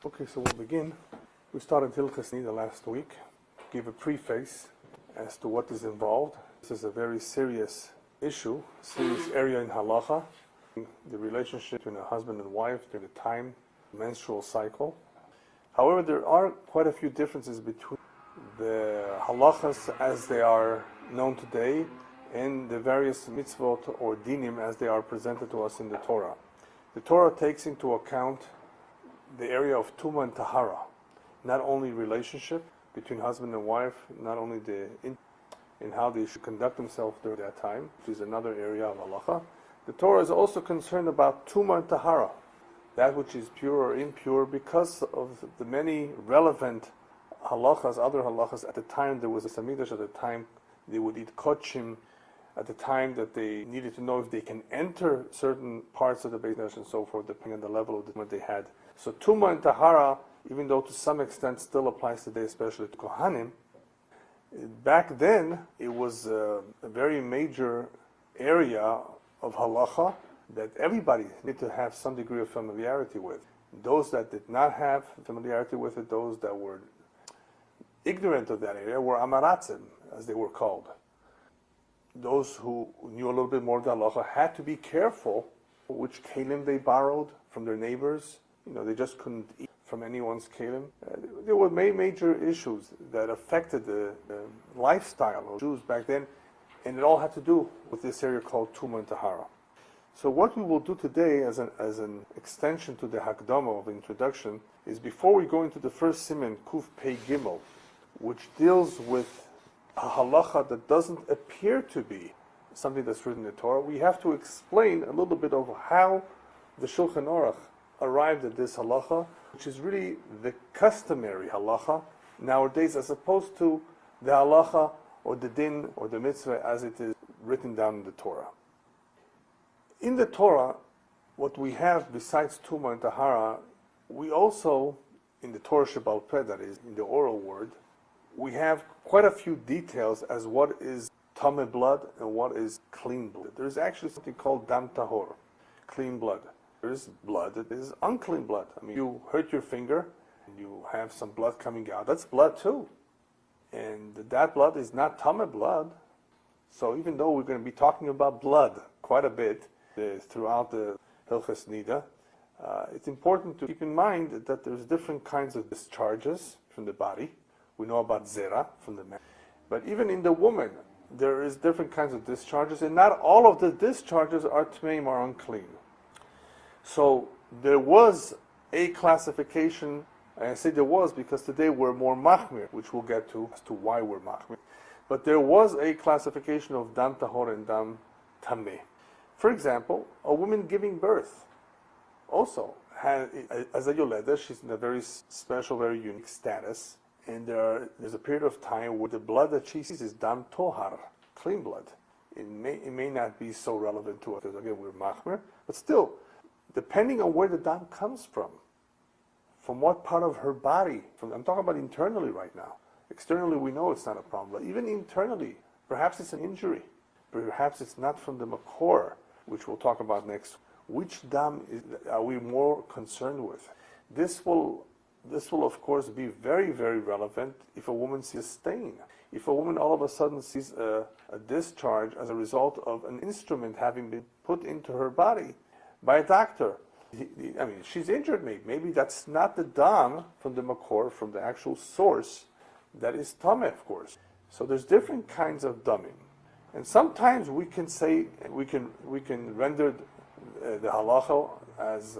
Okay, so we'll begin. We started Hilchos Niddah last week, gave a preface as to what is involved. This is a very serious issue, serious area in Halacha, the relationship between a husband and wife during the time, menstrual cycle. However, there are quite a few differences between the halachas as they are known today and the various mitzvot or dinim as they are presented to us in the Torah. The Torah takes into account the area of Tuma and Tahara, not only relationship between husband and wife, not only in how they should conduct themselves during that time, which is another area of halacha. The Torah is also concerned about Tuma and Tahara, that which is pure or impure, because of the many relevant halachas, other halachas. At the time there was a Samidash, at the time they would eat kochim, at the time that they needed to know if they can enter certain parts of the Beit Midrash and so forth, depending on the level of what they had. So Tuma and Tahara, even though to some extent still applies today, especially to Kohanim, back then it was a very major area of halacha that everybody needed to have some degree of familiarity with. Those that did not have familiarity with it, those that were ignorant of that area, were amaratzim, as they were called. Those who knew a little bit more of the halacha had to be careful which kelim they borrowed from their neighbors. They just couldn't eat from anyone's kelim. There were major issues that affected the lifestyle of Jews back then, and it all had to do with this area called Tuma and Tahara. So what we will do today as an extension to the Hakdama of introduction is, before we go into the first siman, Kuf Pei Gimel, which deals with a halacha that doesn't appear to be something that's written in the Torah, we have to explain a little bit of how the Shuchan Aruch arrived at this halacha, which is really the customary halacha nowadays, as opposed to the halacha or the din or the mitzvah as it is written down in the Torah. In the Torah, what we have besides Tuma and Tahara, we also, in the Torah Shebal Peh, that is, in the oral word, we have quite a few details as what is tameh blood and what is clean blood. There is actually something called dam tahor, clean blood. There is blood that is unclean blood. You hurt your finger and you have some blood coming out. That's blood too. And that blood is not tameh blood. So even though we're going to be talking about blood quite a bit throughout the Hilchos Niddah, it's important to keep in mind that there's different kinds of discharges from the body. We know about zera from the man. But even in the woman, there is different kinds of discharges, and not all of the discharges are tmeim, or unclean. So there was a classification, and I say there was because today we're more machmir, which we'll get to as to why we're machmir. But there was a classification of dam tahor and dam tameh. For example, a woman giving birth also has, as a Yore Deah, she's in a very special, very unique status. And there's a period of time where the blood that she sees is dam tohar, clean blood. It may not be so relevant to us, because again, we're machmir, but still, depending on where the dam comes from what part of her body, I'm talking about internally right now. Externally, we know it's not a problem, but even internally, perhaps it's an injury. Perhaps it's not from the makor, which we'll talk about next. Which dam are we more concerned with? This will, of course, be very, very relevant if a woman sees a stain. If a woman all of a sudden sees a discharge as a result of an instrument having been put into her body by a doctor. She's injured maybe. Maybe that's not the dam from the makor, from the actual source, that is tameh, of course. So there's different kinds of damim. And sometimes we can say, we can render the halacha as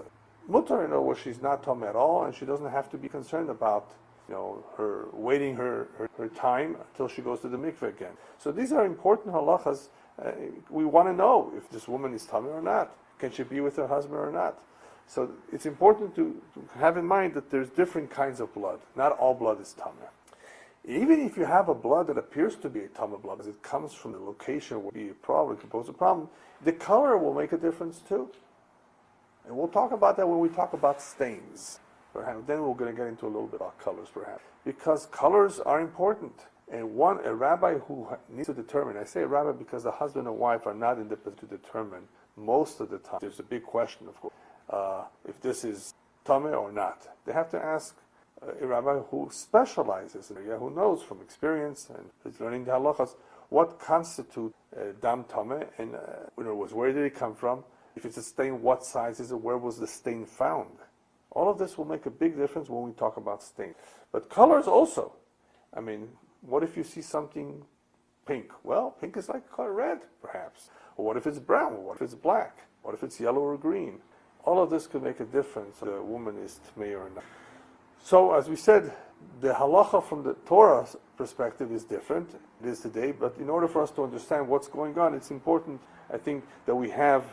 mutar, where she's not tameh at all, and she doesn't have to be concerned about, her waiting her time until she goes to the mikveh again. So these are important halachas. We want to know if this woman is tameh or not. Can she be with her husband or not? So it's important to have in mind that there's different kinds of blood. Not all blood is tameh. Even if you have a blood that appears to be a tameh blood, as it comes from the location where it could pose a problem, the color will make a difference too. And we'll talk about that when we talk about stains. Perhaps. Then we're going to get into a little bit about colors, perhaps. Because colors are important. And a rabbi who needs to determine, I say a rabbi because the husband and wife are not in the position to determine most of the time. There's a big question, of course. If this is tameh or not. They have to ask a rabbi who specializes in area, who knows from experience and is learning the halachas, what constitutes dam tameh, and in other words, where did it come from? If it's a stain, what size is it? Where was the stain found? All of this will make a big difference when we talk about stain. But colors also. I mean, what if you see something pink? Well, pink is like color red, perhaps. Or what if it's brown? What if it's black? What if it's yellow or green? All of this could make a difference if the woman is tmei or not. So, as we said, the halacha from the Torah's perspective is different. It is today, but in order for us to understand what's going on, it's important, I think, that we have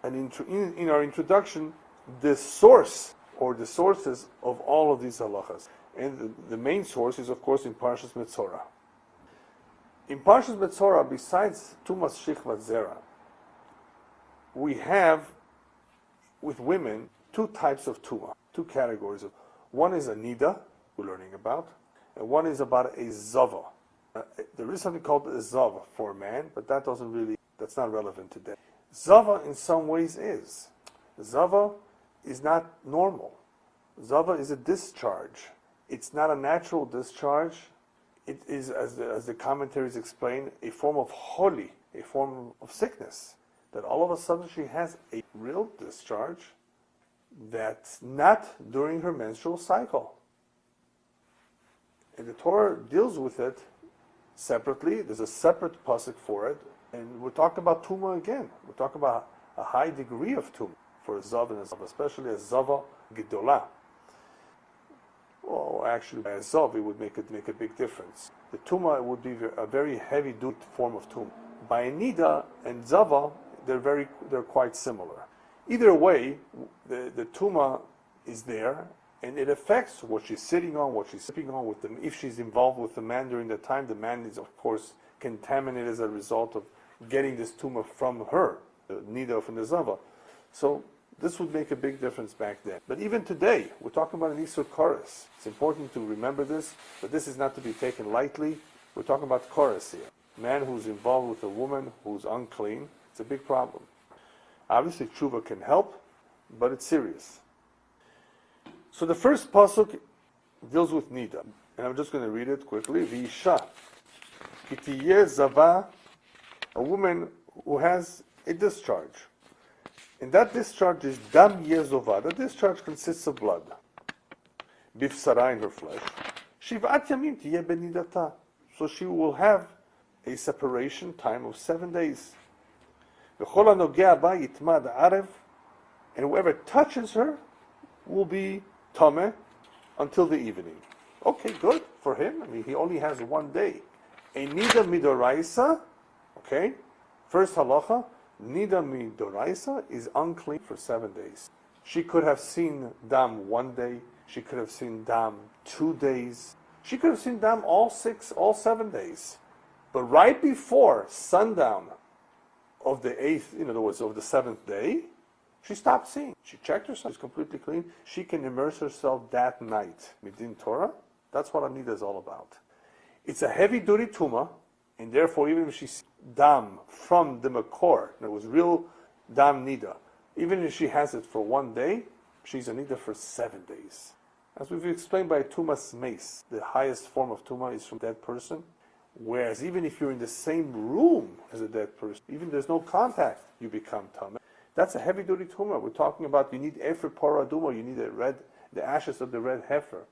in our introduction the source or the sources of all of these halachas. And the main source is, of course, in Parshas Metzora. In Parshas Metzora, besides Tumas Shichvat Zera, we have, with women, two types of Tuma, two categories of. One is a Niddah, we're learning about, and one is about a Zava. There is something called a Zava for a man, but that's not relevant today. Zava in some ways is. Zava is not normal. Zava is a discharge. It's not a natural discharge. It is, as the commentaries explain, a form of holy, a form of sickness. That all of a sudden she has a real discharge that's not during her menstrual cycle. And the Torah deals with it separately. There's a separate pasuk for it. And we're talking about Tumah again. We're talking about a high degree of Tumah for a Zav and a Zav, especially a Zava Gedolah. Well, actually, by a Zav, it would make a big difference. The Tumah would be a very heavy-duty form of Tumah. By a Niddah and Zava, they're quite similar. Either way, the Tumah is there, and it affects what she's sitting on, what she's sipping on. If she's involved with the man during that time, the man is, of course, contaminated as a result of getting this Tumah from her, the Niddah from the Zava. So this would make a big difference back then. But even today, we're talking about an Isur Chorus. It's important to remember this, but this is not to be taken lightly. We're talking about Chorus here. A man who's involved with a woman who's unclean, it's a big problem. Obviously, tshuva can help, but it's serious. So the first pasuk deals with Niddah, and I'm just going to read it quickly. V'isha kitiyeh zava, a woman who has a discharge. And that discharge is dam yezova. The discharge consists of blood. Bifsara, in her flesh. Shiv'at yamim tiyeh benidata. So she will have a separation time of 7 days. V'chol hanogea ba yitmad arev. And whoever touches her will be tameh until the evening. Okay, good for him. I mean, he only has 1 day. A Niddah midoraisa, okay, first halacha, Niddah midoraisa is unclean for 7 days. She could have seen dam 1 day. She could have seen dam 2 days. She could have seen dam all 7 days. But right before sundown of the 8th, in other words, of the 7th day, she stopped seeing. She checked herself, she's completely clean. She can immerse herself that night. Midin Torah, that's what a Niddah is all about. It's a heavy-duty tumah, and therefore, even if she sees dam from the makor, and it was real dam Niddah, even if she has it for 1 day, she's a Niddah for 7 days. As we've explained by tumas mace, the highest form of tumah is from a dead person, whereas even if you're in the same room as a dead person, even there's no contact, you become tameh. That's a heavy-duty tumah. We're talking about you need efer para aduma, you need the ashes of the red heifer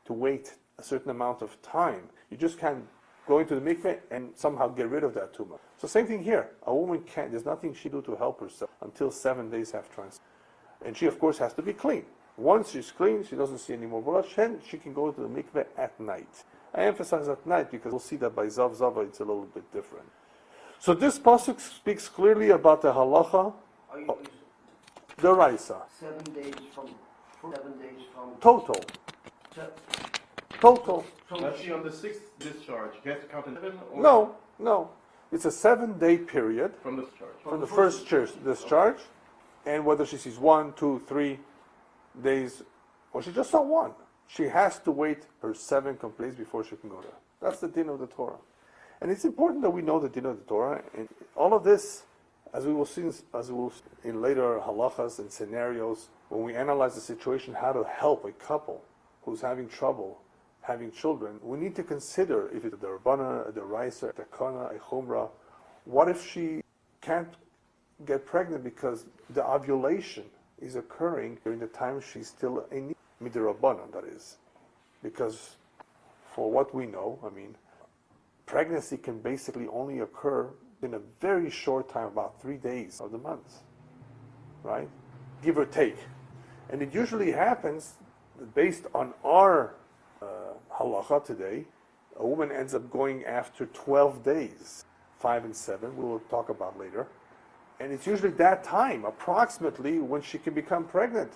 to wait a certain amount of time. You just can't go into the mikveh and somehow get rid of that tumah. So same thing here. A woman can't, there's nothing she do to help herself until 7 days have transferred. And she, of course, has to be clean. Once she's clean, she doesn't see any more blood, she can go to the mikveh at night. I emphasize at night because we'll see that by Zav Zava it's a little bit different. So this pasuk speaks clearly about the halacha, the Raisa. 7 days from Total. Total. Is she on the 6th discharge? She has to count in 7? Or No. It's a 7-day period from discharge. from the first discharge, and whether she sees 1, 2, 3 days, or she just saw 1, she has to wait her 7 complete before she can go there. That's the din of the Torah. And it's important that we know the din of the Torah, and all of this, as we will see in later halachas and scenarios, when we analyze the situation, how to help a couple who's having trouble having children, we need to consider if it's a Rabbana, a Deraisa, a Takana, a Chumrah. What if she can't get pregnant because the ovulation is occurring during the time she's still a Midrabbanan, that is? Because for what we know, pregnancy can basically only occur in a very short time, about 3 days of the month, right? Give or take. And it usually happens based on our halacha today. A woman ends up going after 12 days, 5 and 7, we will talk about later. And it's usually that time, approximately, when she can become pregnant.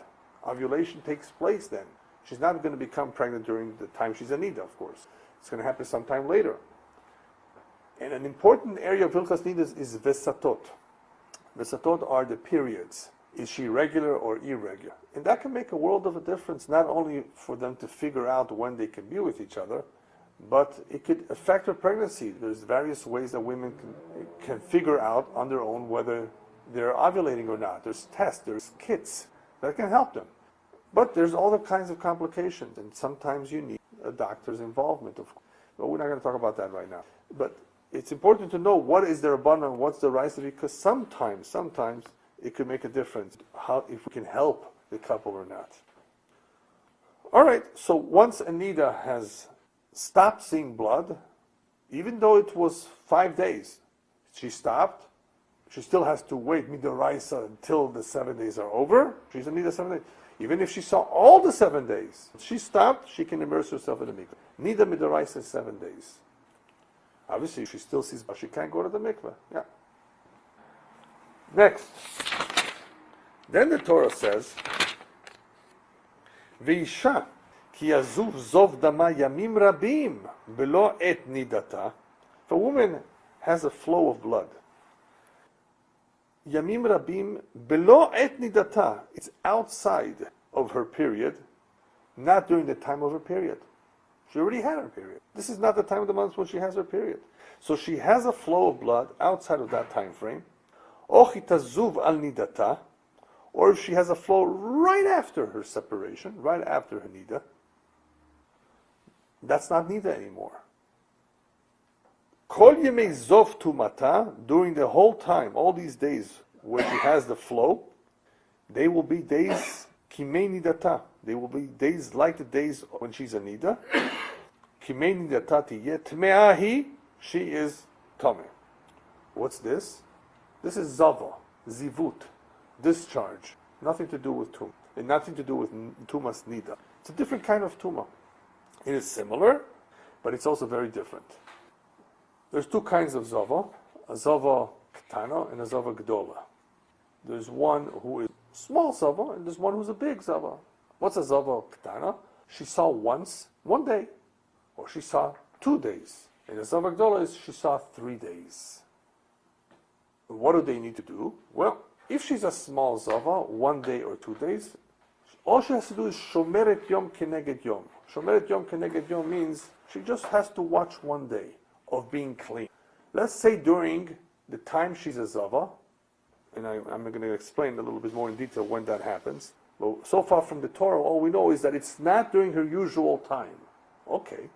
Ovulation takes place then. She's not going to become pregnant during the time she's in Niddah, of course. It's going to happen sometime later. And an important area of Hilchas Niddah is Vesatot. Vesatot are the periods. Is she regular or irregular? And that can make a world of a difference, not only for them to figure out when they can be with each other, but it could affect her pregnancy. There's various ways that women can figure out on their own whether they're ovulating or not. There's tests, there's kits that can help them. But there's all the kinds of complications, and sometimes you need a doctor's involvement, of course. But we're not going to talk about that right now. But it's important to know what is the Rabbana and what's the Raisa, because sometimes it could make a difference if we can help the couple or not. All right, so once Niddah has stopped seeing blood, even though it was 5 days, she stopped. She still has to wait midoraisa until the 7 days are over. She's in Niddah 7 days. Even if she saw all the 7 days, she stopped, she can immerse herself in the mikveh. Niddah midoraisa is 7 days. Obviously, she still sees, but she can't go to the mikveh. Yeah. Next. Then the Torah says, V'isha ki yazuv zov dama yamim rabim belo et nidata. If a woman has a flow of blood, yamim rabim belo et nidata, it's outside of her period, not during the time of her period. She already had her period. This is not the time of the month when she has her period. So she has a flow of blood outside of that time frame. Or if she has a flow right after her separation, right after her Niddah, that's not Niddah anymore. Kol yemei zov tumata, during the whole time, all these days where she has the flow, they will be days kimei nidata. They will be days like the days when she's a Niddah. Kimei nidata tiyeh tme'ahi, she is tameh. What's this? This is zava, zivut, discharge. Nothing to do with tum, and nothing to do with tumas niddah. It's a different kind of tumah. It is similar, but it's also very different. There's two kinds of zava, a zava ketana and a zava gdola. There's one who is small zava, and there's one who's a big zava. What's a zava ketana? She saw once, 1 day, or she saw 2 days. And a zava gdola is she saw 3 days. What do they need to do? Well, if she's a small zava, 1 day or 2 days, all she has to do is shomeret yom keneged yom. Shomeret yom keneged yom means she just has to watch 1 day of being clean. Let's say during the time she's a zava, and I'm going to explain a little bit more in detail when that happens. But so far from the Torah, all we know is that it's not during her usual time. Okay.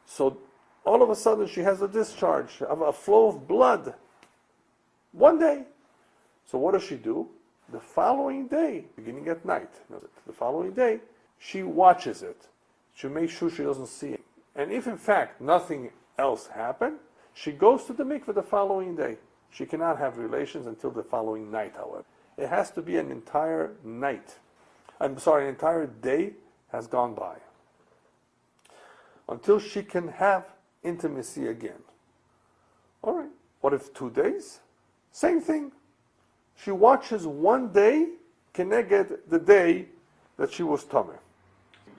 So all of a sudden she has a discharge, a flow of blood. 1 day. So what does she do? The following day, beginning at night, the following day, she watches it. She makes sure she doesn't see it. And if in fact nothing else happened, she goes to the mikveh the following day. She cannot have relations until the following night, however. It has to be an entire night. An entire day has gone by. Until she can have intimacy again. All right. What if 2 days? Same thing. She watches 1 day, keneged the day that she was tameh.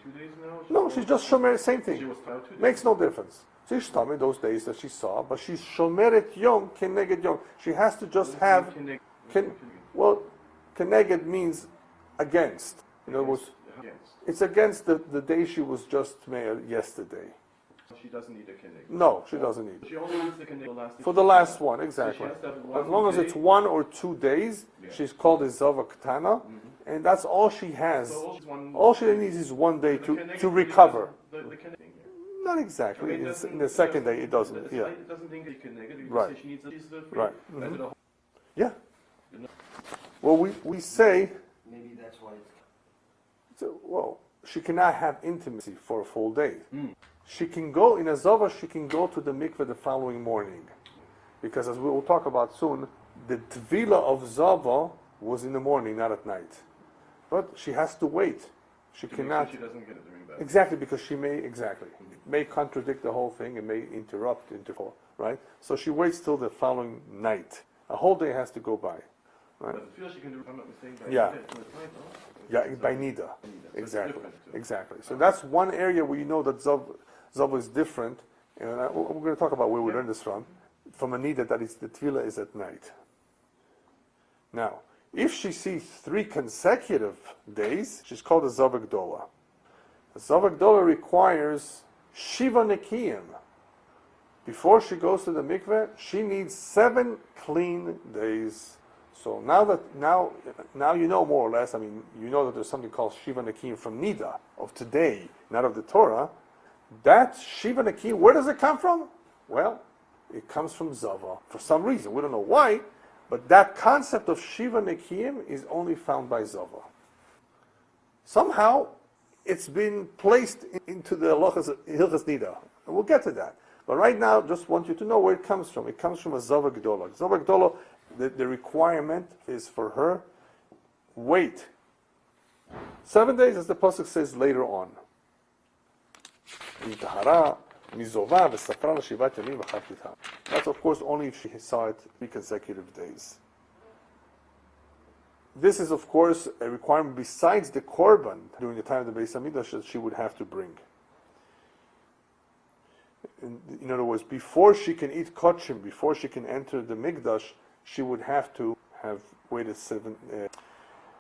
2 days now? No, she's just shomeret, same thing. She was tameh 2 days. Makes no difference. She's tameh those days that she saw, but she's shomeret yom keneged yom. She has to just have. Keneged means against. In other words, it's against the day she was just tameh yesterday. She doesn't need a kinnig. No, she doesn't need it. She only needs the kinnig For the last one, exactly. So she has to have one As long as day. it's 1 or 2 days, Yeah. she's called a Zava Ketana, and that's all she has. So All she needs is 1 day the to kinnig recover. doesn't- The kinnig thing here. Not exactly. Okay, In the second day, it doesn't. It's Yeah. like it doesn't think it can negative. Right. She needs she's the Right. As Mhm. it a- Yeah. Well, we say, Maybe that's why it's. well, she cannot have intimacy for a full day. She can go, in a Zava, she can go to the mikveh the following morning. Because as we will talk about soon, the Tvila of Zava was in the morning, not at night. But she has to wait. She to make cannot. sure she doesn't get it during that. Exactly, because she may, exactly. It may contradict the whole thing, it may interrupt, right? So she waits till the following night. A whole day has to go by. Right? But the feel she can do, if I'm not mistaken, by Yeah. it's not right, no? Yeah, by Niddah. So it's Exactly. different, too. Exactly. So that's one area where you know that Zav is different. And we're going to talk about where we learn this from. From a Niddah, that is, the Tvila is at night. Now, if she sees 3 consecutive days, she's called a Zav Gdola. A Zav Gdola requires Shiva Nekiyim. Before she goes to the mikveh, she needs 7 clean days. So now you know more or less. I mean, you know that there's something called Shiva Nekiyim from Niddah, of today, not of the Torah. That Shiva Nekiyim, where does it come from? Well, it comes from Zava. For some reason, we don't know why, but that concept of Shiva Nekiyim is only found by Zava. Somehow, it's been placed into the Hilchas Niddah, and we'll get to that. But right now, just want you to know where it comes from. It comes from a Zava Gdola. Zava Gdola, the requirement is for her, wait 7 days, as the Pasuk says later on. That's of course only if she saw it 3 consecutive days. This is of course a requirement besides the korban during the time of the Beis Hamikdash that she would have to bring. In other words, before she can eat kochim, before she can enter the Mikdash, she would have to have waited 7.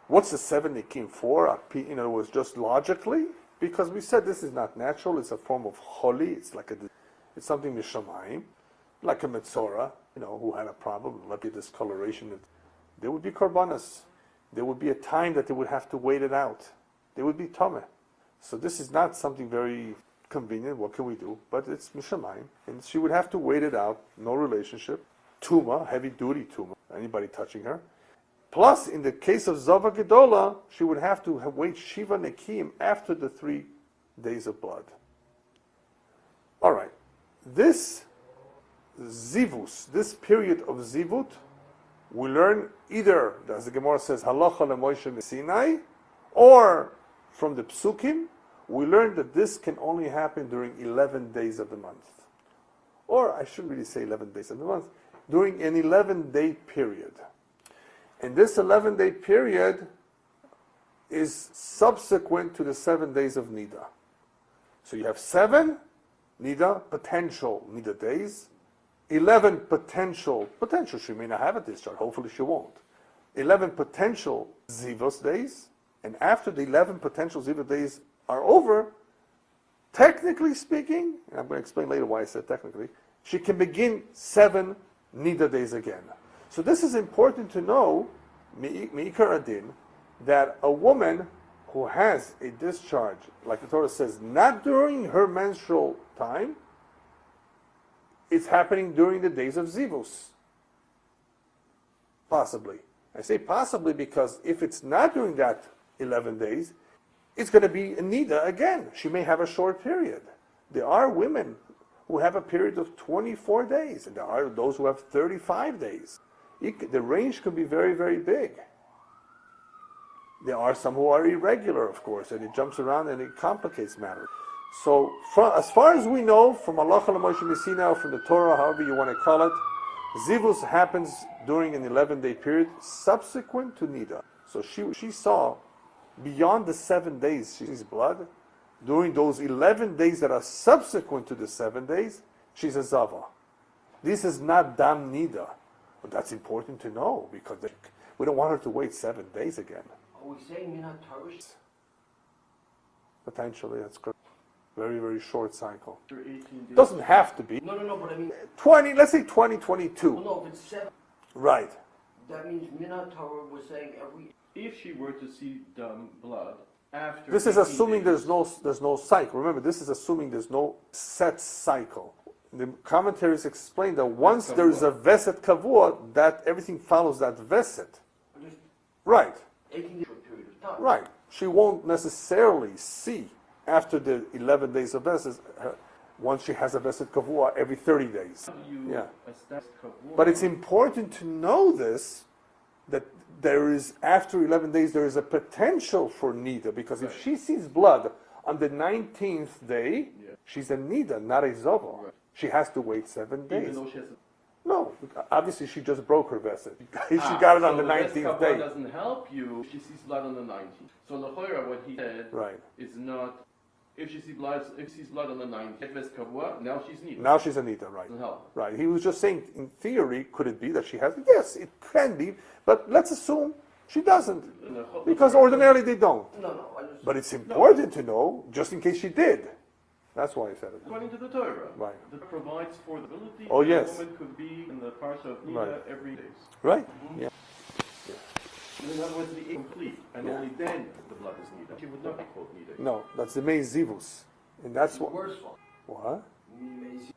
What's the 7 Nikim for? In other words, just logically, because we said this is not natural. It's a form of choli. It's something mishamayim, like a metzora, who had a problem, like a discoloration. There would be korbanos. There would be a time that they would have to wait it out. They would be tameh. So this is not something very convenient. What can we do? But it's mishamayim, and she would have to wait it out. No relationship. Tuma, heavy duty tuma. Anybody touching her. Plus, in the case of Zava Gedola, she would have to wait Shiva Nekim after the 3 days of blood. All right. This zivus, this period of zivut, we learn either, as the Gemara says, Halacha leMoshe Sinai, or from the Psukim, we learn that this can only happen during 11 days of the month. Or, I shouldn't really say 11 days of the month, during an 11-day period. And this 11-day period is subsequent to the 7 days of Niddah. So you have 7 Niddah, potential Niddah days, 11 potential, she may not have a discharge, hopefully she won't. 11 potential Zivos days, and after the 11 potential Zivos days are over, technically speaking, and I'm going to explain later why I said technically, she can begin 7 Niddah days again. So this is important to know, Me'ikar Adin, that a woman who has a discharge, like the Torah says, not during her menstrual time, it's happening during the days of Zivus. Possibly. I say possibly because if it's not during that 11 days, it's going to be a Niddah again. She may have a short period. There are women who have a period of 24 days, and there are those who have 35 days. The range can be very, very big. There are some who are irregular, of course, and it jumps around and it complicates matters. So, as far as we know, from Halacha leMoshe Messina, or from the Torah, however you want to call it, Zivus happens during an 11-day period subsequent to Niddah. So she saw, beyond the 7 days she sees blood, during those 11 days that are subsequent to the 7 days, she's a Zava. This is not Dam Niddah. But that's important to know, because we don't want her to wait 7 days again. Are we saying Minat Taurus? Potentially, that's correct. Very, very short cycle. After 18 days. Doesn't have to be. No, but I mean, 20, let's say 2022. well, no, if it's 7, Right. that means Torah was saying every. If she were to see blood after. This is 18 assuming days, there's no cycle. Remember, this is assuming there's no set cycle. The commentaries explain that once there is a Veset Kavua, that everything follows that Veset. Just Right. 18 days for a period of time. Right. She won't necessarily see after the 11 days of Veset, once she has a Veset Kavua every 30 days. how do you Yeah. establish kavua? But it's important to know this, that there is, after 11 days, there is a potential for Niddah, because if Right. she sees blood on the 19th day, Yeah. she's a Niddah, not a Zava. Right. She has to wait 7 Even days. though she has No, obviously she just broke her Veset. She got it on the so 19th the day. doesn't help you if she sees blood on the 19th. So L'choira, what he said Right. is not, if she sees blood on the 19th, Ves Kavua, now she's needed. Now she's a Niddah, right. Doesn't help. Right. He was just saying, in theory, could it be that she has? Yes, it can be, but let's assume she doesn't, because ordinarily they don't. No, I just. But it's important to know, just in case she did. That's why I said it. According to the Torah, Right. that provides for the ability Oh, that yes. a woman could be in the parsha of Niddah Right. every day. Right? Yeah. In other words, the incomplete, and Yeah. only then the blood is Niddah. She would not be called Niddah. No, that's the main zivus. And that's The what. worst one. What? Amazing.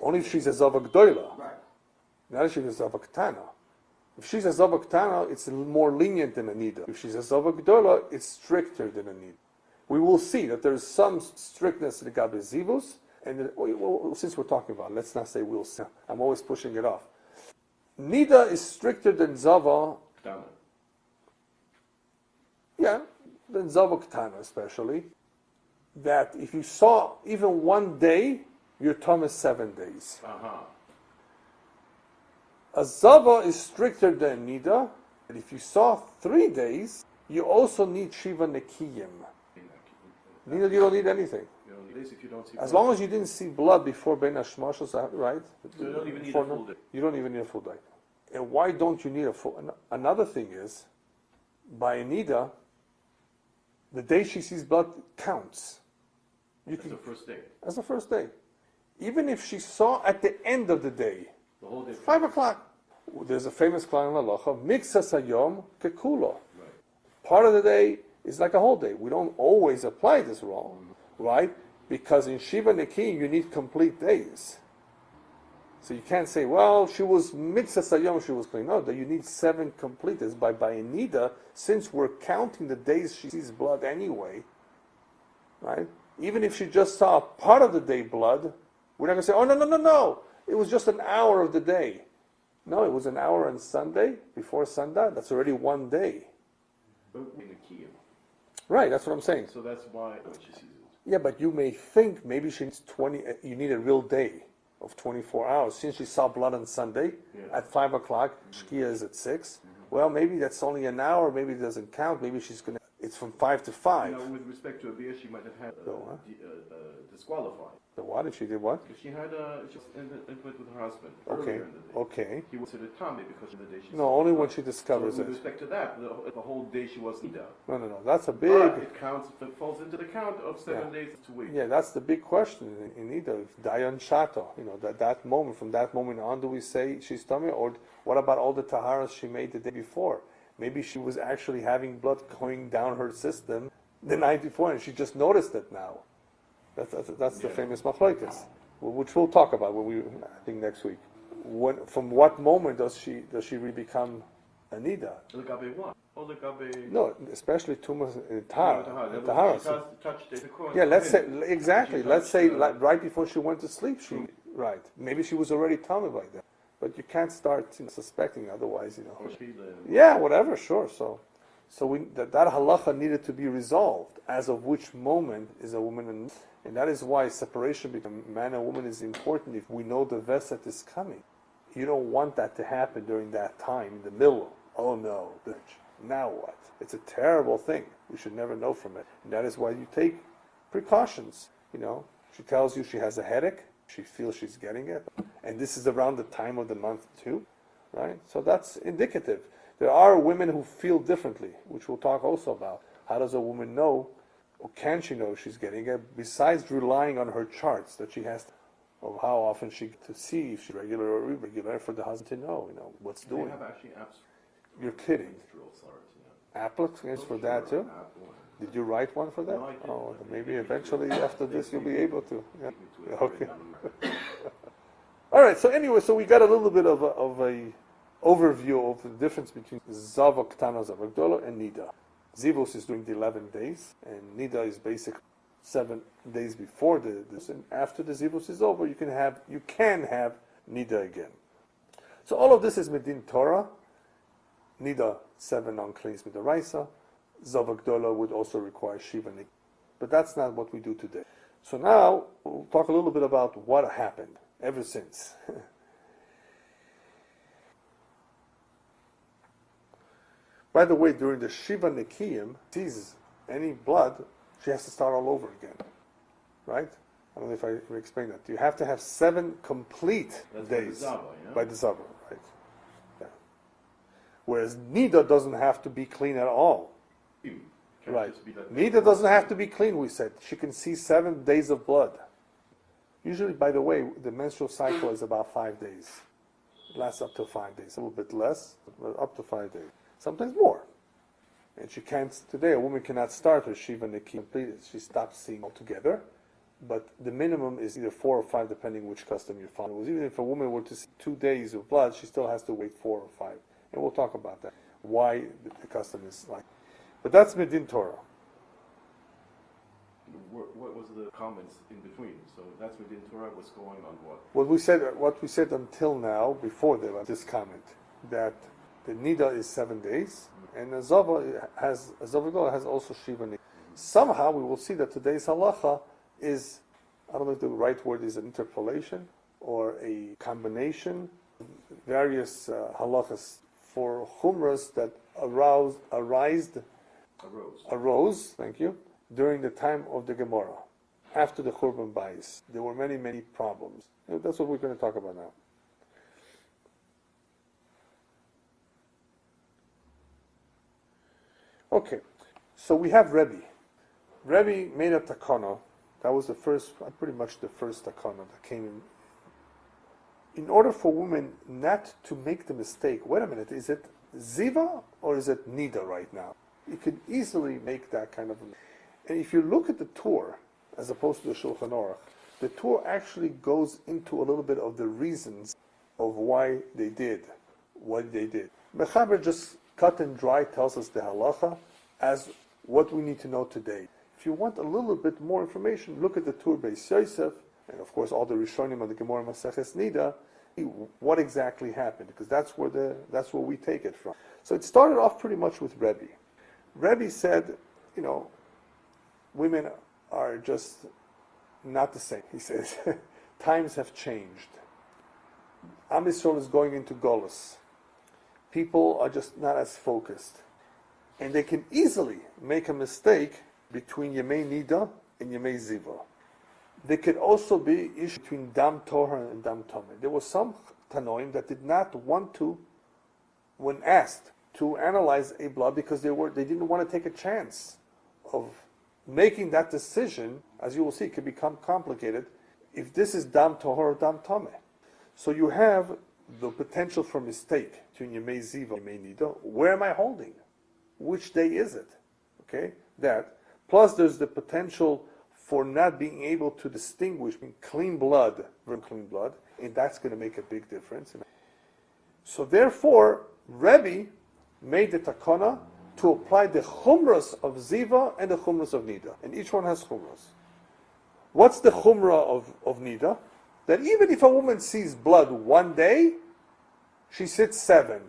Only if she's a Zavak Doila. Right. Not if she's a Zavak Tana. If she's a Zavak Tana, it's more lenient than a Niddah. If she's a Zavak Doila, it's stricter than a Niddah. We will see that there's some strictness regarding zivus, and well, since we're talking about it, let's not say we'll see. I'm always pushing it off. Niddah is stricter than Zava, Done. yeah, than Zava Ktana especially, that if you saw even one day, your Tom is 7 days. Uh-huh. A Zava is stricter than Niddah, and if you saw 3 days, you also need Shiva Nekiyim. Niddah, you don't need anything. You know, this if you don't see As blood. long as you didn't see blood before Ben Hashmashos, right? So you don't even need Before a full day. You don't even need a full day. And why don't you need a full? Another thing is, by Niddah, the day she sees blood counts. You That's can, the first day. as the first day. Even if she saw at the end of the day, The whole day. 5 o'clock, there's a famous Klan Halacha, Mixas Hayom Kekulo. Right. Part of the day is like a whole day. We don't always apply this wrong, right? Because in Shiva Nekim, you need complete days. So you can't say, well, she was Mixas Hayom, she was clean. No, that you need 7 complete days. By Niddah, since we're counting the days she sees blood anyway, right? Even if she just saw part of the day blood, we're not going to say, oh, no. It was just an hour of the day. No, it was an hour on Sunday, before Sunday. That's already 1 day. But in the key. Right, that's what I'm saying. So that's why she sees it. Yeah, but you may think maybe she needs 20, you need a real day of 24 hours. Since she saw blood on Sunday at 5 o'clock, Shkia is at 6. Well, maybe that's only an hour, maybe it doesn't count, maybe she's going to, it's from 5 to 5. Now, with respect to Abia, she might have had So, disqualified. So what if she did what? If she had she was intimate with her husband Okay, earlier in the day, okay. he was considered Tommy because of the day she No, saw only the when blood. she discovers so with it. respect to that, the whole day she was Niddah. No, that's a But big, it counts, it falls into the count of 7 days to wait. yeah, that's the big question in Niddah. Dayan Shato, that moment, from that moment on, do we say she's tummy, or what about all the taharas she made the day before? Maybe she was actually having blood going down her system the night before, and she just noticed it now. That's the famous machlokes, which we'll talk about I think next week. From what moment does she really become a Niddah? Legabe what? Oh, legabe. No, especially tumas in tahara. Touched the Kohen. Yeah, let's say exactly. She Let's say touched, right before she went to sleep. Right. Maybe she was already tummy by then, but you can't start suspecting otherwise. Or she, Yeah, whatever. Sure. So that halacha needed to be resolved as of which moment is a woman, and that is why separation between man and woman is important. If we know the veset is coming, you don't want that to happen during that time in the middle. Oh no, now what? It's a terrible thing. We should never know from it, and that is why you take precautions. She tells you she has a headache. She feels she's getting it, and this is around the time of the month too, right? So that's indicative. There are women who feel differently, which we'll talk also about. How does a woman know or can she know she's getting it, besides relying on her charts that she has of how often she to see if she's regular or irregular, for the husband to know, what's They doing. have actually apps. You're kidding. Menstrual authority, yeah. Applicants for that too? Did you write one for that? No, I didn't. Oh, maybe eventually after this you'll be able to. Yeah. Okay. All right. So anyway, so we got a little bit of a overview of the difference between Zava Ktana, Zava Gdola, and Niddah. Zivus is doing the 11 days, and Niddah is basically 7 days before this. And after the Zivus is over, you can have Niddah again. So all of this is Medin Torah. Niddah 7 uncleans Midaraisa. Zava Gdola would also require Shiva Nik. But that's not what we do today. So now we'll talk a little bit about what happened ever since. By the way, during the Shiva Nikiyim, sees any blood, she has to start all over again. Right? I don't know if I explained that. You have to have 7 complete days by the Zava, right? Yeah. Whereas Niddah doesn't have to be clean at all. Right. Niddah doesn't have to be clean, we said. She can see 7 days of blood. Usually, by the way, the menstrual cycle is about 5 days. It lasts up to 5 days. A little bit less, but up to 5 days. Sometimes more. And she can't, today a woman cannot start her Shiva Nikki completed. She stops seeing altogether. But the minimum is either 4 or 5, depending which custom you're following. Even if a woman were to see 2 days of blood, she still has to wait 4 or 5. And we'll talk about that. Why the custom is like. But that's Medin Torah. What was the comments in between? So that's Medin Torah. What's going on? What we said until now, before this comment, that the Niddah is 7 days, and a Zava has also Shiva Nik. Somehow we will see that today's halacha is, I don't know if the right word is an interpolation or a combination of various halachas for chumras that arose, thank you, during the time of the Gemara, after the Churban Bayis. There were many, many problems. And that's what we're going to talk about now. Okay, so we have Rebbe. Rebbe made a takana. That was pretty much the first takana that came in. In order for women not to make the mistake, wait a minute, is it Ziva or is it Niddah right now? You could easily make that kind of. And if you look at the Torah, as opposed to the Shulchan Aruch, the Torah actually goes into a little bit of the reasons of why they did what they did. Mechaber just cut and dry tells us the halacha as what we need to know today. If you want a little bit more information, look at the Tur Beis Yosef, and of course all the Rishonim of the Gemara Maseches Niddah, what exactly happened, because that's where we take it from. So it started off pretty much with Rebbe. Rebbe said, women are just not the same. He says, times have changed. Am Yisrael is going into Golus. People are just not as focused. And they can easily make a mistake between Yemei Niddah and Yemei Ziva. There could also be issue between Dam Torah and Dam Tomeh. There were some Tanoim that did not want to, when asked, to analyze a blood because they didn't want to take a chance of making that decision. As you will see, it could become complicated if this is Dam Torah or Dam Tomeh. So you have the potential for mistake between Yemei Ziva and Yemei Niddah. Where am I holding? Which day is it? Okay, that. Plus there's the potential for not being able to distinguish between clean blood from clean blood, and that's going to make a big difference. So therefore, Rebbe made the takana to apply the chumras of Ziva and the chumras of Niddah. And each one has chumras. What's the chumrah of Niddah? That even if a woman sees blood one day, she sits 7.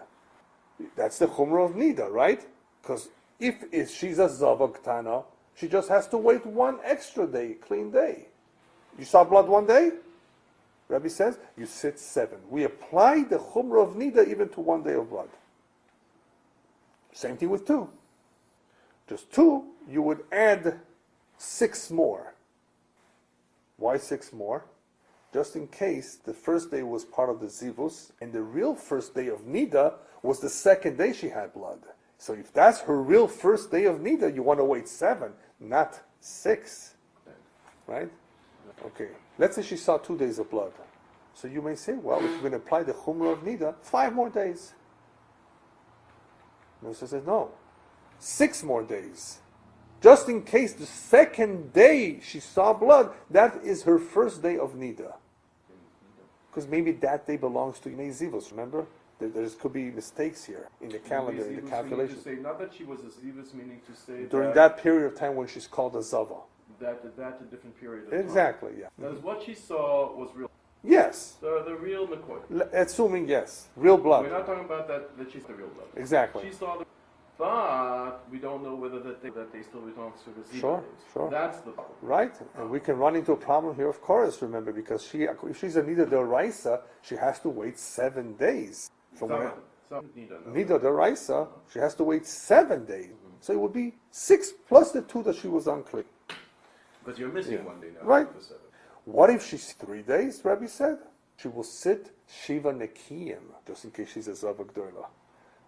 That's the chumrah of Niddah, right? Because if she's a Zava Ktana, she just has to wait 1 extra day, clean day. You saw blood one day? Rabbi says, you sit 7. We apply the chumrah of Niddah even to 1 day of blood. Same thing with 2. Just 2, you would add 6 more. Why 6 more? Just in case the first day was part of the Zivus, and the real first day of Niddah was the second day she had blood. So if that's her real first day of Niddah, you want to wait 7, not 6, right? Okay, let's say she saw 2 days of blood. So you may say, well, if you're going to apply the Chumrah of Niddah, 5 more days. Moshe says, no, 6 more days. Just in case the second day she saw blood, that is her first day of Niddah. Because maybe that day belongs to Yemei Zivos, remember? There could be mistakes here in the calendar, in the calculation. Say, not that she was a Zivus, meaning to say during that period of time when she's called a Zava. That's a different period of time. Exactly, yeah. Because what she saw was real. Yes. The real Mikvaot. Assuming yes. Real blood. We're not talking about that she's the real blood. Exactly. She saw the... But we don't know whether that they still belongs to the Ziva Sure, days. sure. That's the problem. Right? And we can run into a problem here, of course, remember, because if she's a Niddah D'Oraisa, she has to wait 7 days. Niddah D'Oraisa, she has to wait 7 days. So it would be 6 plus the 2 that she was unclean. But you're missing 1 day now. Right. What if she's 3 days, Rabbi said? She will sit Shiva Nekiyim, just in case she's a Zava Gdoila.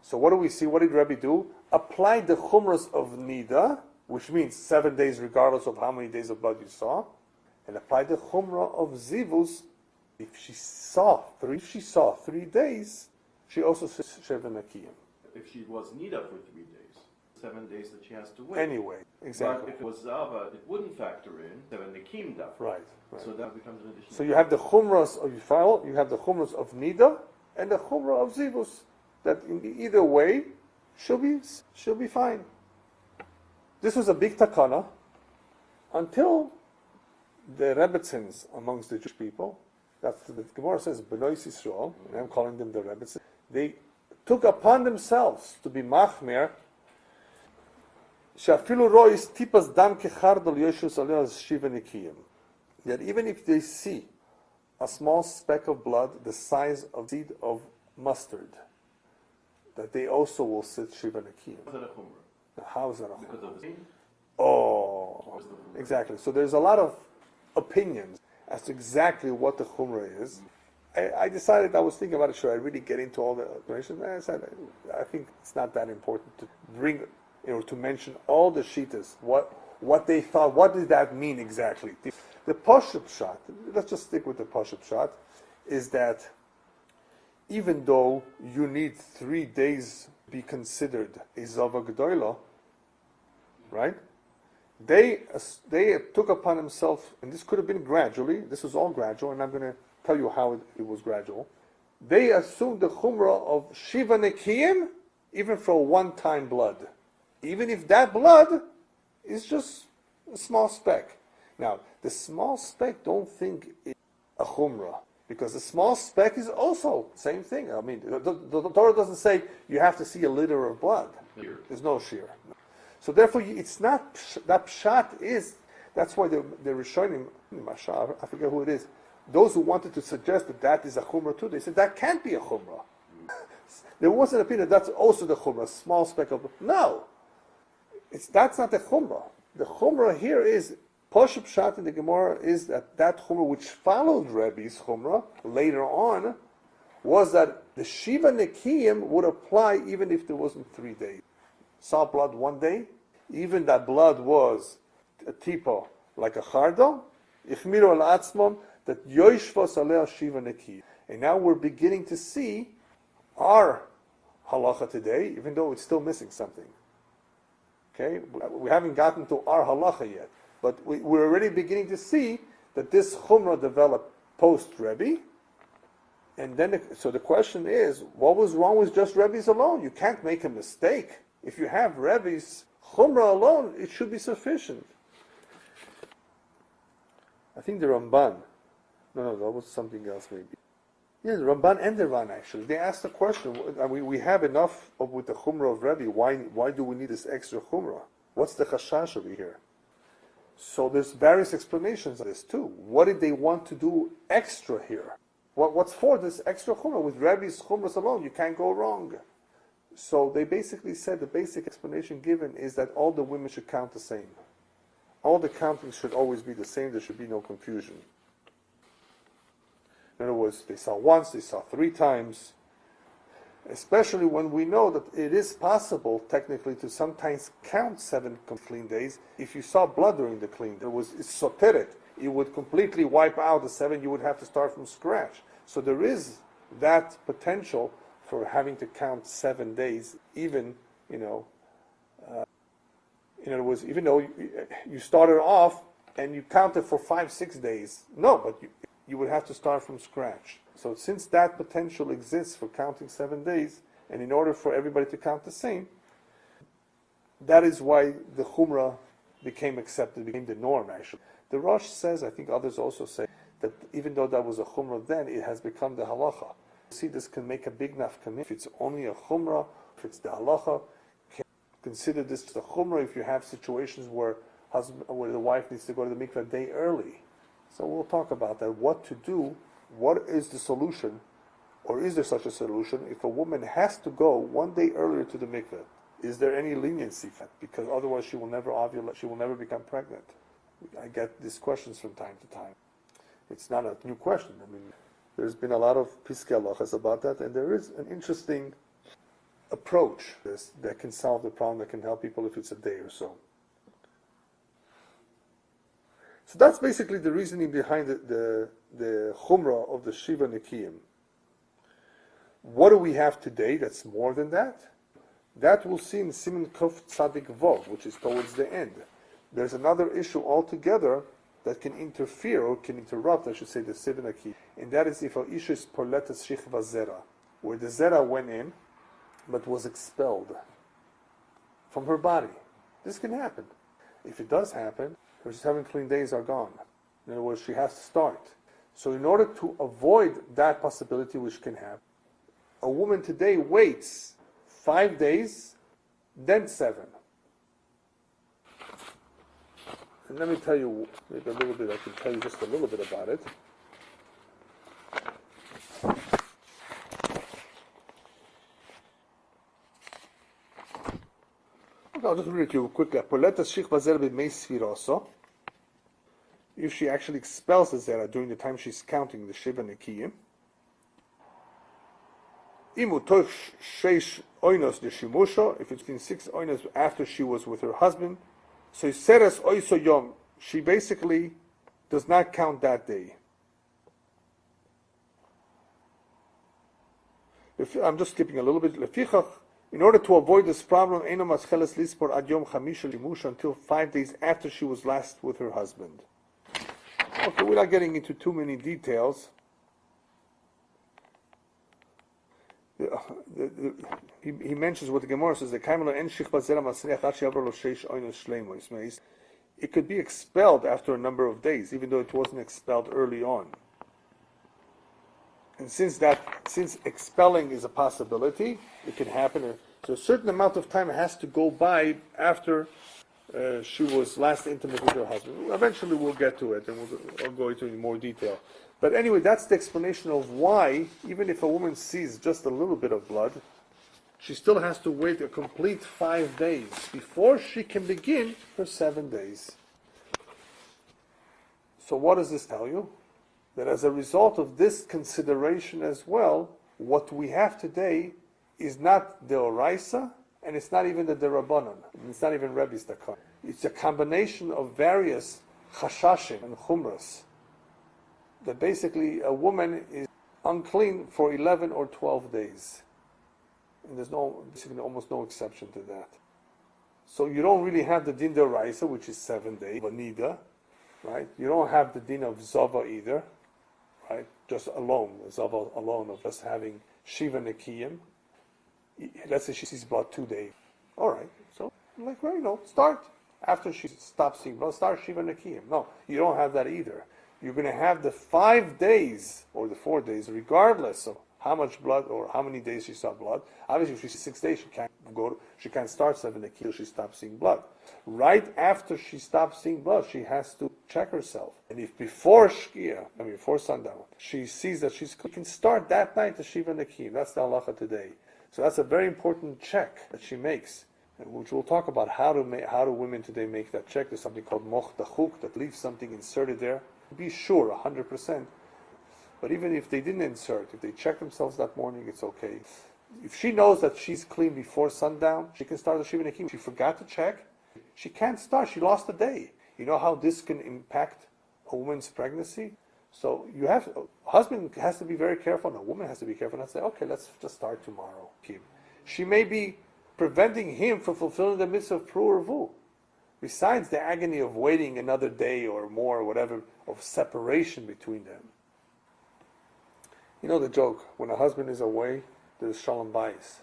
So what do we see? What did Rabbi do? Apply the Chumras of Niddah, which means 7 days regardless of how many days of blood you saw, and apply the Chumrah of Zivus. If she saw 3 days, she also says Shiva Nekiyim. If she was Niddah for 3 days, 7 days that she has to wait. Anyway, exactly. But if it was Zava, it wouldn't factor in 7 Nekim daf. Right. So that becomes an additional. So you have the Chumras of Yifal, you have the Chumras of Niddah, and the Chumrah of Zivus. That in either way, she'll be fine. This was a big takana until the Rebbetzins amongst the Jewish people. That's the Gemara says Benois Yisrael, and I'm calling them the Rebbetzins. They took upon themselves to be machmer. Shafilu rois tipas dam kechardol yeshus aleh shiva nikiyim. That even if they see a small speck of blood the size of seed of mustard, that they also will sit Shiva Nekiyim. How is that a chumrah? Because of the Oh, exactly. So there's a lot of opinions as to exactly what the chumrah is. I decided, I was thinking about it, should I really get into all the explanations? I said, I think it's not that important to bring, to mention all the shitas, what they thought, what did that mean exactly? The Pashup shot, let's just stick with the Pashup shot, is that even though you need 3 days to be considered a Zava G'doila, right? They took upon themselves, and this could have been gradually, this was all gradual, and I'm going to tell you how it was gradual. They assumed the Chumrah of Shiva Nekiyim, even for one-time blood. Even if that blood is just a small speck. Now, the small speck, don't think it's a Chumrah. Because the small speck is also the same thing. I mean, the Torah doesn't say you have to see a liter of blood. There's no shear. So therefore, it's not, that pshat is, that's why the Rishonim, I forget who it is, those who wanted to suggest that is a chumrah too, they said that can't be a chumrah. There was an opinion that's also the chumrah, small speck of blood. No! That's not the chumrah. The chumrah here is, Pashup Pshat in the Gemara is that chumrah which followed Rebbe's chumrah later on was that the Shiva Nekiyim would apply even if there wasn't 3 days. Saw blood 1 day, even that blood was a tipo like a chardo, ichmiru al atzmon, that yoishvos aleh Shiva Nekiyim. And now we're beginning to see our halacha today, even though it's still missing something. Okay, we haven't gotten to our halacha yet. But we're already beginning to see that this chumrah developed post-Rebbe. And then, so the question is, what was wrong with just Rebbe's alone? You can't make a mistake. If you have Rebbe's chumrah alone, it should be sufficient. I think the Ramban, no, that was something else maybe. Yeah, the Ramban and the Ran actually. They asked the question, we have enough with the chumrah of Rebbe, why do we need this extra chumrah? What's the chashash over here? So there's various explanations of this too. What did they want to do extra here? What's for this extra chumrah? With Rebbe's chumras alone, you can't go wrong. So they basically said the basic explanation given is that all the women should count the same. All the counting should always be the same. There should be no confusion. In other words, they saw once, they saw 3 times. Especially when we know that it is possible, technically, to sometimes count 7 clean days. If you saw blood during the clean, it's soteret. It would completely wipe out the 7. You would have to start from scratch. So there is that potential for having to count 7 days, even, in other words, even though you started off and you counted for 5-6 days. No, but you would have to start from scratch. So since that potential exists for counting 7 days, and in order for everybody to count the same, that is why the Chumrah became accepted, became the norm actually. The Rosh says, I think others also say, that even though that was a Chumrah then, it has become the Halacha. See, this can make a big nafkamina. If it's only a Chumrah, if it's the Halacha, consider this the Chumrah if you have situations where the wife needs to go to the mikveh a day early. So we'll talk about that, what to do. What is the solution, or is there such a solution, if a woman has to go 1 day earlier to the mikveh? Is there any leniency for that? Because otherwise she will never ovulate, she will never become pregnant. I get these questions from time to time. It's not a new question. I mean, there's been a lot of piskei halachas about that, and there is an interesting approach that can solve the problem, that can help people if it's a day or so. So that's basically the reasoning behind the Chumrah of the Shiva Nekiyim. What do we have today that's more than that? That we'll see in Siman Kuf Tzadik Vov, which is towards the end. There's another issue altogether that can interfere, or can interrupt, I should say, the Shiva Nekiyim. And that is if a isha is Porletas Shichva Zera, where the Zera went in, but was expelled from her body. This can happen. If it does happen, her 7 clean days are gone. In other words, she has to start. So in order to avoid that possibility which can happen, a woman today waits 5 days, then 7. And let me tell you, maybe a little bit, I can tell you just a little bit about it. I'll just read it to you quickly. If she actually expels the zera during the time she's counting the Shiva Nekiyim, if it's been 6 oinos after she was with her husband, so seres oiso yom, she basically does not count that day. I'm just skipping a little bit. In order to avoid this problem, until 5 days after she was last with her husband. Okay, without getting into too many details, he mentions what the Gemara says, it could be expelled after a number of days, even though it wasn't expelled early on. And since expelling is a possibility, it can happen. So a certain amount of time has to go by after she was last intimate with her husband. Eventually we'll get to it, and I'll go into it in more detail. But anyway, that's the explanation of why, even if a woman sees just a little bit of blood, she still has to wait a complete 5 days before she can begin her 7 days. So what does this tell you? That as a result of this consideration as well, what we have today is not the Oraisa, and it's not even the Derabanan, and it's not even Rebbe's Dakar. It's a combination of various chashashim and chumras, that basically a woman is unclean for 11 or 12 days. And there's basically almost no exception to that. So you don't really have the din d'oraisa, which is 7 days, of Niddah, right? You don't have the din of Zava either, right? Just alone, Zava alone, of just having Shiva Nekiyim. Let's say she sees blood 2 days. All right, so start after she stops seeing blood, start Shiva Nekiyim. No, you don't have that either. You're going to have the 5 days or the 4 days, regardless of how much blood or how many days she saw blood. Obviously, if she sees 6 days, she can't start 7 days till she stops seeing blood. Right after she stops seeing blood, she has to check herself. And if before sundown, she sees that she can start that night the Shiva Nekiyim. That's the halacha today. So that's a very important check that she makes, which we'll talk about how do women today make that check. There's something called moch dachuk that leaves something inserted there. Be sure 100%. But even if they didn't insert, if they check themselves that morning, it's okay. if she knows that she's clean before sundown, she can start the Shiva Nekim. She forgot to check, she can't start. She lost a day. You know how this can impact a woman's pregnancy? So a husband has to be very careful, and a woman has to be careful and say, okay, let's just start tomorrow. She may be preventing him from fulfilling the mitzvah of Pru. Besides the agony of waiting another day or more, or whatever, of separation between them. You know the joke, when a husband is away, there's shalom bayis.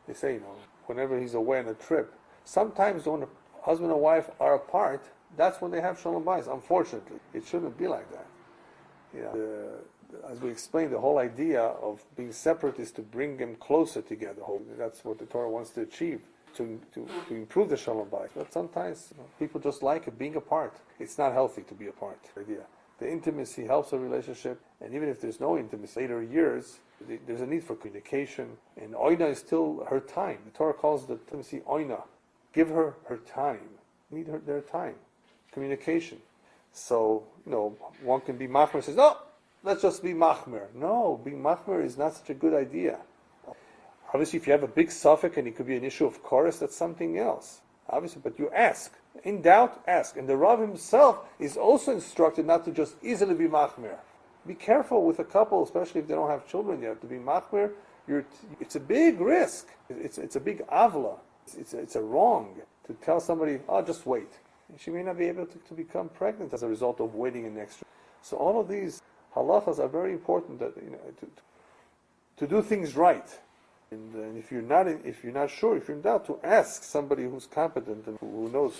They say, whenever he's away on a trip, sometimes when a husband and wife are apart, that's when they have shalom bayis. Unfortunately, it shouldn't be like that. As we explained, the whole idea of being separate is to bring them closer together. That's what the Torah wants to achieve, to improve the shalom bayis. But sometimes people just like it, being apart. It's not healthy to be apart. The intimacy helps a relationship, and even if there's no intimacy, later years, there's a need for communication, and oina is still her time. The Torah calls the intimacy oina. Give her time. Need their time. Communication. So, one can be machmer, says, no, let's just be machmer. No, being machmer is not such a good idea. Obviously, if you have a big suffix and it could be an issue of chorus, that's something else. Obviously, but you ask. In doubt, ask. And the Rav himself is also instructed not to just easily be machmer. Be careful with a couple, especially if they don't have children yet. To be machmer, it's a big risk. It's a big avla. It's a wrong to tell somebody, just wait. She may not be able to become pregnant as a result of waiting an extra. So all of these halachas are very important to do things right. And if you're not sure, if you're in doubt, to ask somebody who's competent and who knows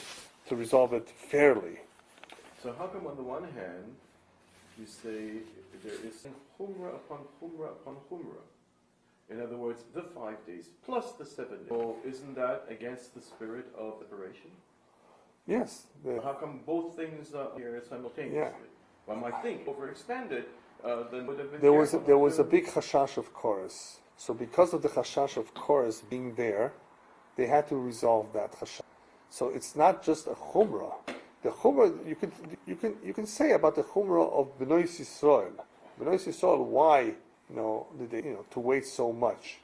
to resolve it fairly. So how come on the one hand you say there is chumrah upon chumrah upon chumrah? In other words, the 5 days plus the 7 days. So isn't that against the spirit of separation? Yes. How come both things are here simultaneously? Yeah. One might think overextended, then would have been there was a big chashash of chorus. So because of the chashash of chorus being there, they had to resolve that chashash. So it's not just a chumrah. The chumrah you can say about the chumrah of Bnei Yisrael. Bnei Yisrael, why did they to wait so much?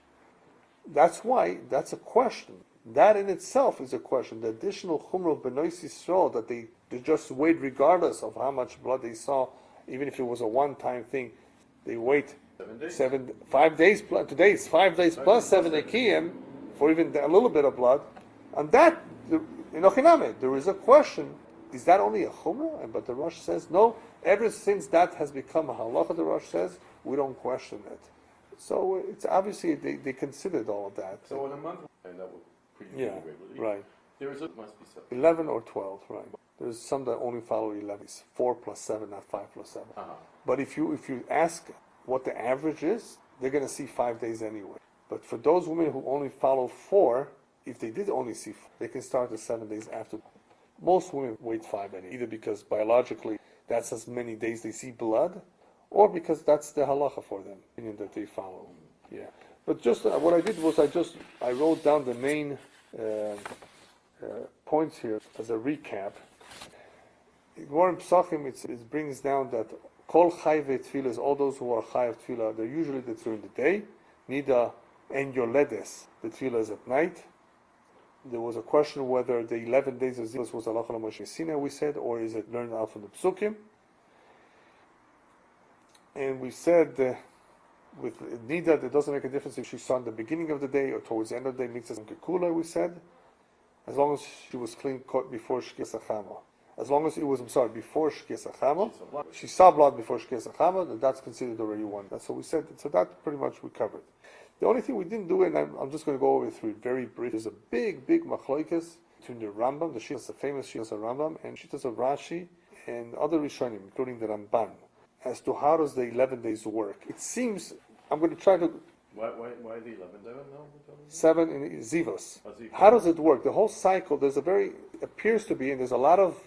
That's a question. That in itself is a question. The additional chumrah of Bnei Yisrael that they just wait regardless of how much blood they saw, even if it was a one-time thing, they wait 5 days plus. Today it's 5 days plus 7 ekiyim for even a little bit of blood, and that in Ochiname there is a question: is that only a chumrah? But the Rosh says no. Ever since that has become a halacha, the Rosh says we don't question it. So it's obviously they considered all of that. So in a month, and that would. Yeah, right. There must be 11 or 12, right. There's some that only follow 11. It's 4 plus 7, not 5 plus 7. Uh-huh. But if you ask what the average is, they're going to see 5 days anyway. But for those women who only follow 4, if they did only see 4, they can start the 7 days after. Most women wait 5 anyway, either because biologically that's as many days they see blood, or because that's the halacha for them, opinion that they follow. Yeah. But just what I did was I wrote down the main points here as a recap. More in Psachim, it brings down that kol chayve tefillah, all those who are chayav tefillah, they're usually during the day. Niddah and Yore Deah, the tefillah is at night. There was a question whether the 11 days of Zivos was halacha l'Moshe Sinai, we said, or is it learned out from the Psukim? And we said with Niddah, it doesn't make a difference if she saw in the beginning of the day or towards the end of the day, mitzvah kekula, we said, as long as she was clean cut before Shkias Achama. As long as it was, before Shkias Achama, she saw blood before Shkias Achama, and that's considered already one. That's what we said. So that pretty much we covered. The only thing we didn't do, and I'm just going to go over through it very brief, there's a big machloikas between the Rambam, the Shitas, the famous Shitas of Rambam, and Shitas of Rashi, and other Rishonim, including the Ramban, as to how does the 11 days work. It seems, I'm going to try to... Why the 11 days? 7 in Zivos. How does it work? The whole cycle, appears to be, and there's a lot of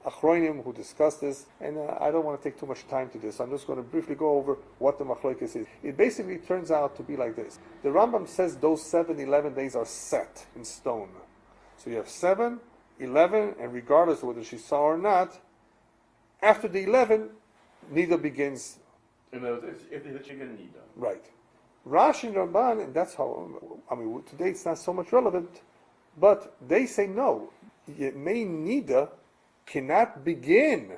Achronim who discuss this, and I don't want to take too much time to this. I'm just going to briefly go over what the Machlokes is. It basically turns out to be like this. The Rambam says those 11 days are set in stone. So you have 7, 11, and regardless of whether she saw or not, after the 11, Niddah begins. In other words, if they chicken Niddah. Right. Rashi and Ramban, and that's how, today it's not so much relevant, but they say no. Yemei Niddah cannot begin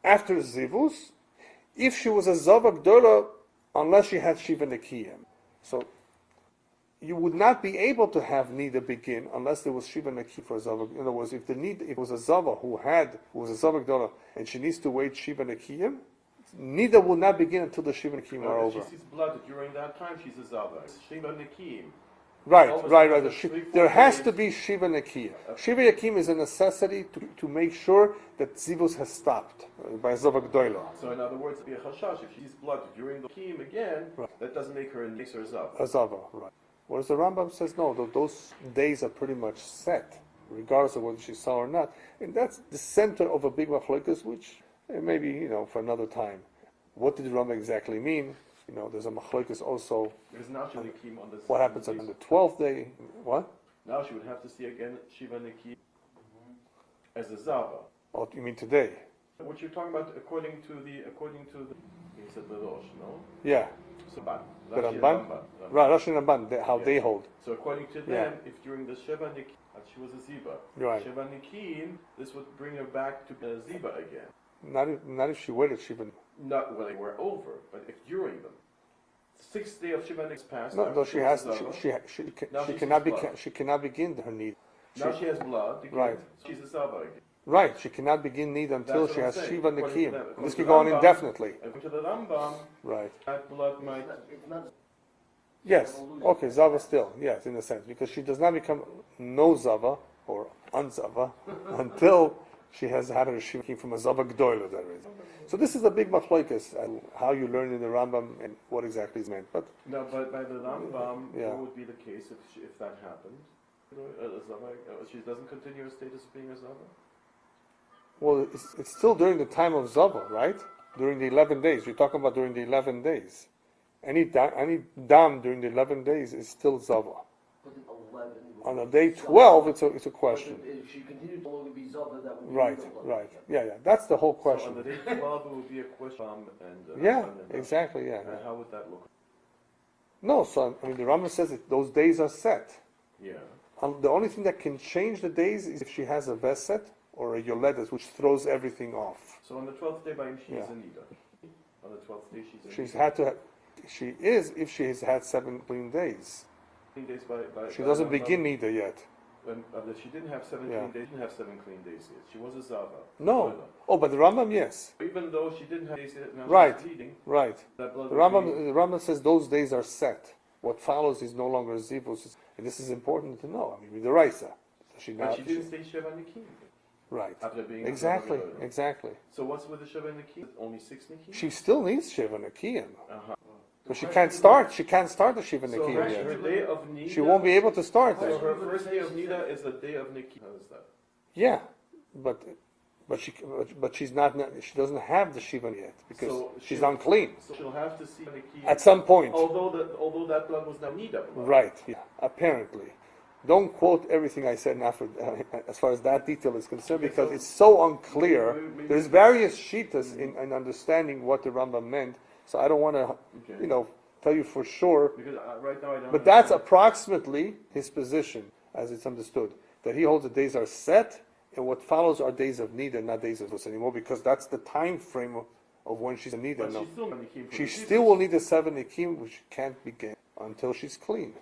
after Zivus if she was a Zava Gdola unless she had Shiva Nekiyim. So you would not be able to have Niddah begin unless there was Shiva Nekiyim for a Zava. In other words, if it was a Zava who was a Zava Gdola and she needs to wait Shiva Nekiyim, Niddah will not begin until the Shiva Nekiyim are over. If she sees blood during that time, she's a Zava. Shiva Nekiyim. Right. There has to be Shiva Nekiyim. Shiva Nekiyim is a necessity to make sure that Zivus has stopped by Zava Gdoila. So in other words, be a chashash. If she sees blood during the Nekiyim again, that doesn't make her a Nes or Zava. A Zava, right. Whereas the Rambam says no, those days are pretty much set, regardless of whether she saw or not. And that's the center of a big machlokes, which maybe, for another time. What did the Rambam exactly mean? There's a machlokes also. Because now she Nekiyim on the what happens on the 12th day? What? Now she would have to see again Shiva Nekiyim as a Zava. Oh, you mean today? What you're talking about according to the he said the Rosh, no? Yeah. So Ban. The Ramban? Right, Rashi and Ramban, how they hold. So according to them, if during the Shiva Nekiyim she was a Ziba, right. Shiva Nekiyim, this would bring her back to a Ziba again. Not if she waited Shiva. Not when they were over, but if during them. 6th day of Shiva Nekiyim passed. No, she has. She cannot begin her need. Now she has blood. Right. She's a Zaba again. Right. She cannot begin need until she has Shiva Nekiyim. This can go on indefinitely. According to the Rambam, right. That blood might. Yes. Okay. Zava still. Yes, in a sense, because she does not become no Zava or unzava until she has had her Shiva Nekiyim from a Zava Gdoila. That is. So this is a big machlokes, how you learn in the Rambam and what exactly is meant. But no, but by the Rambam, what would be the case if that happened? She doesn't continue her status of being a Zava? Well, it's still during the time of Zava, right? During the 11 days. You're talking about during the 11 days. Any dam during the 11 days is still Zava. On the day 12, it's a question. If she continued to only be Zava, that would be right. Yeah. That's the whole question. So on the day 12, it would be a question. Exactly. And how would that look? No, so the Rambam says that those days are set. Yeah. The only thing that can change the days is if she has a Veset or a Yoledes, which throws everything off. So on the 12th day, she is a Niddah. On the 12th day, she is if she has had 7 clean days. She doesn't begin Niddah yet. She didn't have 7 clean days. She didn't have 7 clean days yet. She was a Zava. No. Oh, but the Rambam, yes. Even though she didn't have days yet, now right. she's bleeding. Right. The Rambam says those days are set. What follows is no longer Zivus. And this is important to know. The Raisa. But she didn't say Shiva Nekiyim. Right. After being exactly. So what's with the Shiva Nekiyim? Only 6 Nekiyim? She still needs Shiva Nekiyim. But she can't start the Shiva Nekiyim yet. Her day of Niddah, she won't be able to start so it. her first day of Niddah is the day of Nekiyim. How is that? Yeah, but she's not. She doesn't have the Shiva yet because she's unclean. So she'll have to see Nekiyim at some point. Although that blood was now Niddah blood. Right. Yeah. Apparently. Don't quote everything I said after, as far as that detail is concerned, because it's so unclear. There's various shitas in understanding what the Rambam meant. So I don't want to, tell you for sure. Because right now I don't. But that's approximately his position, as it's understood, that he holds the days are set, and what follows are days of Niddah, not days of Rus anymore, because that's the time frame of when she's a Niddah. But she still will need the 7 Nikim, which can't begin until she's clean.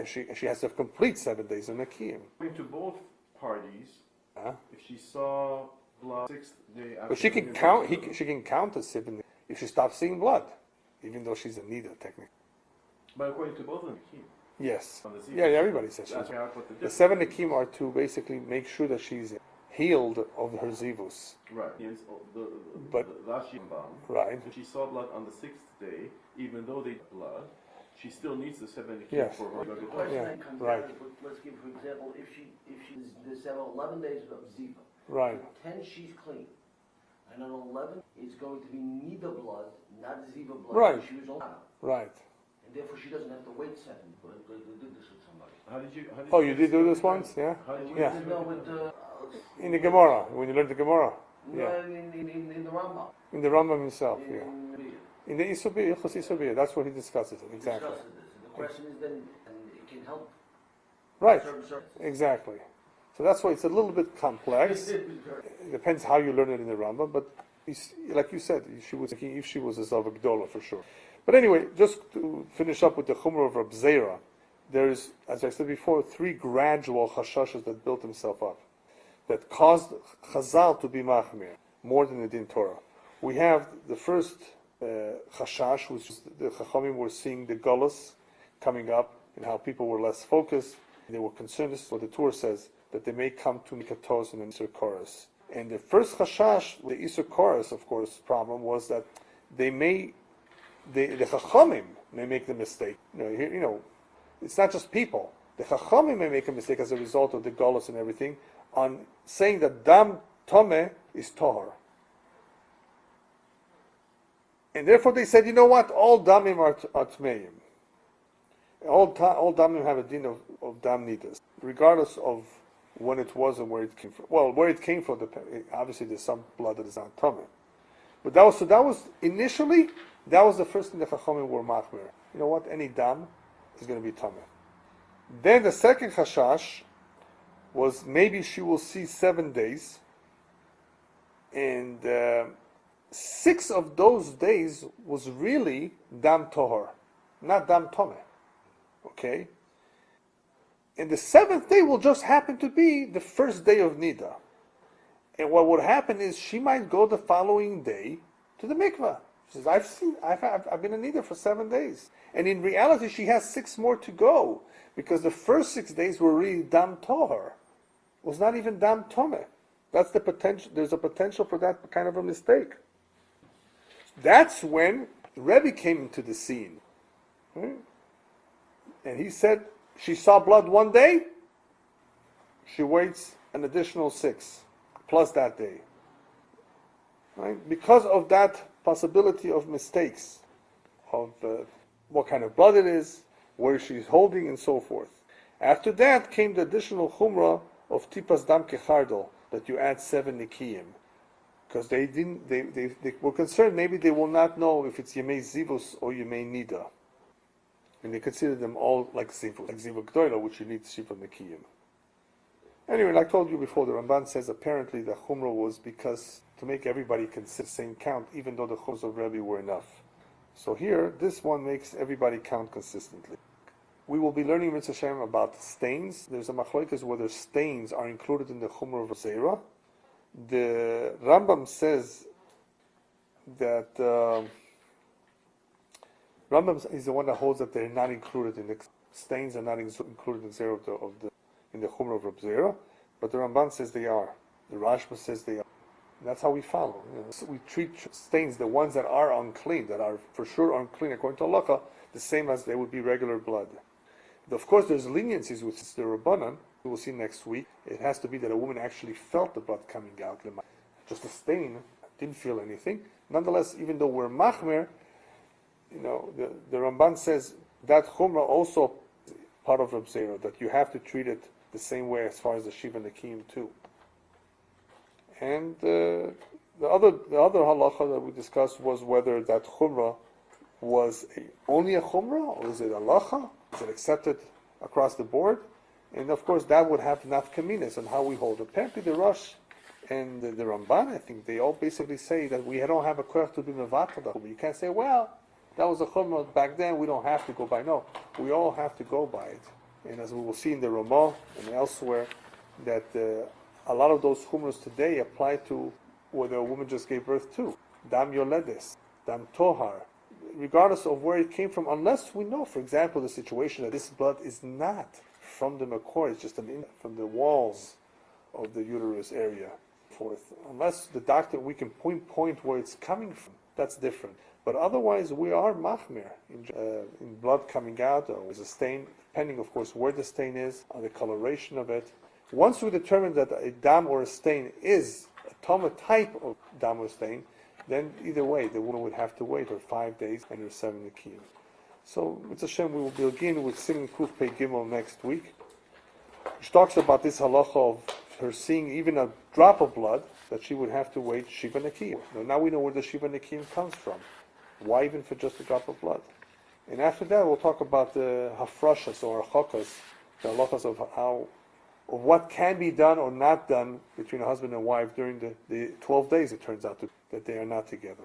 She has to complete 7 days of Nikim. According to both parties, if she saw blood 6th day after. But she can count. She can count the 7 days if she stops seeing blood, even though she's a Niddah technically. But according to both of them, yes. Yeah, everybody says the 7 Nikim are to basically make sure that she's healed of her zivus. Right. Right. If she saw blood on the 6th day, even though they blood, she still needs the 7 Nikim yes. for her. The question that comes down is, let's give, for example, if there's 11 days of ziva. Right. 10 she's clean. And on 11, it's going to be Niddah blood, not Ziva blood. Right. She was on. Right. And therefore she doesn't have to wait 7. But we did this with somebody. How did you oh, you did do this once? Yeah? How did you in the Gemara, when you learned the Gemara. No, in the Rambam. In the Rambam himself, In the Isur, that's where he discusses it, exactly. Discusses this. And the question is then, and it can help. Right, certain exactly. So that's why it's a little bit complex. It depends how you learn it in the Rambam, but like you said, she was thinking if she was a Zava Gdola for sure. But anyway, just to finish up with the Chumrah of Rab Zera, there is, as I said before, 3 gradual chashashas that built himself up, that caused Chazal to be machmir, more than the Din Torah. We have the first chashash, which is the Chachamim were seeing the Golos coming up, and how people were less focused. They were concerned, this is what the Torah says, that they may come to Mikatos and Isur Koros. And the first chashash, the Isur Koros, of course, problem was that the Chachamim may make the mistake. It's not just people. The Chachamim may make a mistake as a result of the Golos and everything, on saying that Dam Tomeh is Tohar. And therefore they said, you know what, all Damim are Tmeim. All Damim have a din of Dam Niddah, regardless of when it was and where it came from. Well, where it came from, obviously there's some blood that is not Tomeh. But that was initially, that was the first thing the Chachamim were machmir. You know what, any Dam is going to be Tomeh. Then the second chashash was maybe she will see 7 days, and 6 of those days was really Dam Tohar, not Dam Tomeh. Okay? And the 7th day will just happen to be the first day of Niddah. And what would happen is she might go the following day to the mikvah. She says, I've been in Niddah for 7 days. And in reality, she has 6 more to go, because the first 6 days were really Dam Tohar. It was not even Dam Tomeh. That's the potential. There's a potential for that kind of a mistake. That's when Rebbe came into the scene. Right? And he said, she saw blood one day, she waits an additional 6, plus that day. Right? Because of that possibility of mistakes, of what kind of blood it is, where she's holding, and so forth. After that came the additional chumrah of tipas dam kechardol, that you add 7 nikiyim. Because they were concerned, maybe they will not know if it's Yemei Zivus or Yemei Niddah. And they consider them all like Zivus, like Zivuk Gdoila, which you need Shiva Nikiyim. Anyway, like I told you before, the Ramban says apparently the Chumrah was because to make everybody consider the same count, even though the Chumras of Rebbe were enough. So here, this one makes everybody count consistently. We will be learning Mitzvah Shem about stains. There's a machlokes whether stains are included in the Chumrah of Zera. The Rambam says that Rambam is the one that holds that they're not included in the stains, are not included in Zera in the Chumrah of Reb Zera, but the Ramban says they are. The Rashba says they are. And that's how we follow. So we treat stains, the ones that are unclean, that are for sure unclean according to Halacha, the same as they would be regular blood. Of course, there's leniencies with the Rabbanan. We will see next week. It has to be that a woman actually felt the blood coming out. Just a stain, didn't feel anything. Nonetheless, even though we're machmer, the Ramban says that chumrah also part of Reb Zera, that you have to treat it the same way as far as the Shiva Nekim too. And the other halacha that we discussed was whether that chumrah was only a chumrah, or is it a halacha? Is it accepted across the board? And of course, that would have nafkaminas on how we hold. Apparently, the Rosh and the Ramban, I think, they all basically say that we don't have a koach to be mevatel. You can't say, well, that was a chumrah back then, we don't have to go by. No, we all have to go by it. And as we will see in the Ramah and elsewhere, that a lot of those chumras today apply to whether a woman just gave birth to. Dam yoledes, dam tohar, regardless of where it came from, unless we know, for example, the situation that this blood is not from the makor, it's just from the walls of the uterus area. Unless the doctor, we can point where it's coming from, that's different. But otherwise, we are machmir in blood coming out, or as a stain, depending, of course, where the stain is, on the coloration of it. Once we determine that a dam or a stain is a toma type of dam or stain, then either way, the woman would have to wait her 5 days and her 7 nikiyim. So, with Hashem, we will begin with singing Kuf Pei Gimel next week, which talks about this halacha of her seeing even a drop of blood, that she would have to wait Shiva Nekiyim. Now we know where the Shiva Nekiyim comes from. Why even for just a drop of blood? And after that, we'll talk about the hafrashas or chokas, the halachas of what can be done or not done between a husband and wife during the 12 days, it turns out, that they are not together.